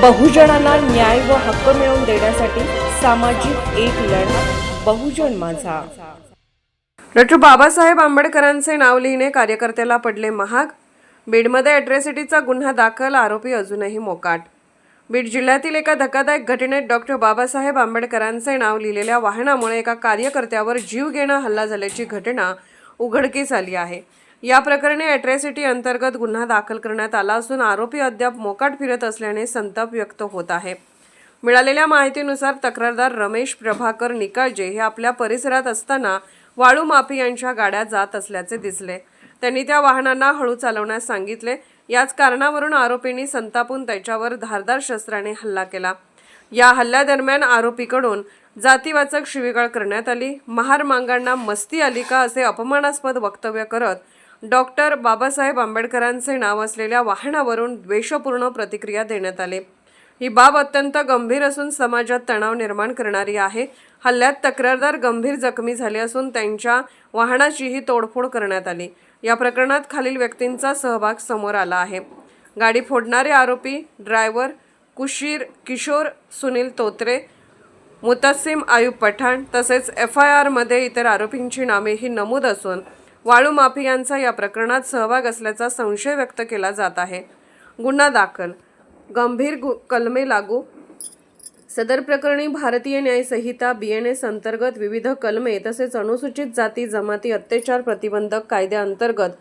बहुजनांना न्याय व हक्क मिळवून देण्यासाठी सामाजिक एक लढा बहुजन माझा। डॉ. बाबासाहेब आंबेडकरांचे नाव लिहिणे कार्यकर्त्याला पडले महाग। बीडमध्ये अॅट्रॉसिटीचा गुन्हा दाखल, आरोपी अजूनही मोकाट। बीड जिल्ह्यातील एका धक्कादायक घटनेत डॉ. बाबासाहेब आंबेडकरांचे नाव लिहिलेल्या वाहनामुळे एका कार्यकर्त्यावर जीवघेणा हल्ला झाल्याची घटना उघडकीस आली आहे। या प्रकरणी अॅट्रॉसिटी अंतर्गत गुन्हा दाखल करण्यात आला असून आरोपी अद्याप मोकाट फिरत असल्याने संताप व्यक्त होत आहे। मिळालेल्या माहितीनुसार तक्रारदार रमेश प्रभाकर निकाळजे हे आपल्या परिसरात असताना वाळू माफियांच्या गाड्या जात असल्याचे दिसले। त्यांनी त्या वाहनांना हळू चालवण्यास सांगितले। याच कारणावरून आरोपींनी संतापून त्याच्यावर धारदार शस्त्राने हल्ला केला। या हल्ल्यादरम्यान आरोपीकडून जातीवाचक शिवीगाळ करण्यात आली। महार मांगांना मस्ती आली का असे अपमानास्पद वक्तव्य करत डॉ. बाबासाहेब आंबेडकरांचे नाव असलेल्या वाहनावरून द्वेषपूर्ण प्रतिक्रिया देण्यात आली। ही बाब अत्यंत गंभीर असून समाजात तणाव निर्माण करणारी आहे। हल्ल्यात तक्रारदार गंभीर जखमी झाले असून त्यांच्या वाहनाचीही तोडफोड करण्यात आली। या प्रकरणात खालील व्यक्तींचा सहभाग समोर आला आहे। गाडी फोडणारे आरोपी ड्रायव्हर किशोर सुनील तोत्रे, मुतस्सिम आयुब पठाण तसेच FIR मध्ये इतर आरोपींची नावेही नमूद असून वाळू माफियांचा या प्रकरणात सहभाग असल्याचा संशय व्यक्त केला जात आहे। गुन्हा दाखल, गंभीर कलमे लागू। सदर प्रकरणी भारतीय न्याय संहिता BNS अंतर्गत विविध कलमे तसेच अनुसूचित जाती जमाती अत्याचार प्रतिबंधक कायद्याअंतर्गत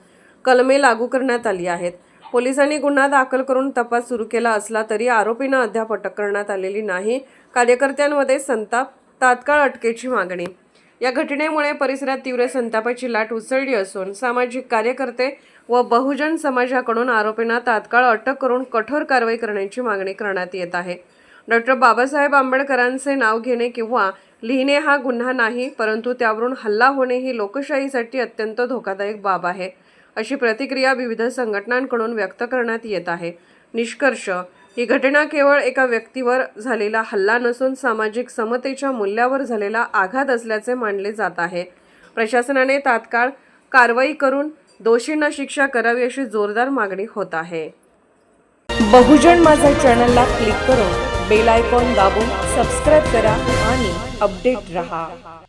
कलमे लागू करण्यात आली आहेत। पोलिसांनी गुन्हा दाखल करून तपास सुरू केला असला तरी आरोपींना अद्याप अटक करण्यात आलेली नाही। कार्यकर्त्यांमध्ये संताप, तात्काळ अटकेची मागणी। या घटनेमुळे परिसरात तीव्र संतापाची लाट उसळली असून सामाजिक कार्यकर्ते व बहुजन समाजाकडून आरोपींना तात्काळ अटक करून कठोर कारवाई करण्याची मागणी करण्यात येत आहे। डॉ. बाबासाहेब आंबेडकरांचे नाव घेणे किंवा लिहिणे हा गुन्हा नाही, परंतु त्यावरून हल्ला होणे ही लोकशाहीसाठी अत्यंत धोकादायक बाब आहे, अशी प्रतिक्रिया विविध संघटनांकडून व्यक्त करण्यात येत आहे। निष्कर्ष, ही घटना केवळ एका व्यक्तीवर झालेला हल्ला नसून सामाजिक समतेच्या मूल्यावर झालेला आघात असल्याचे मानले जात आहे। प्रशासनाने तात्काळ कारवाई करून दोषींना शिक्षा करावी अशी जोरदार मागणी होत आहे। बहुजन माझा चॅनलला क्लिक करून बेल आयकॉन दाबून सबस्क्राइब करा आणि अपडेट रहा।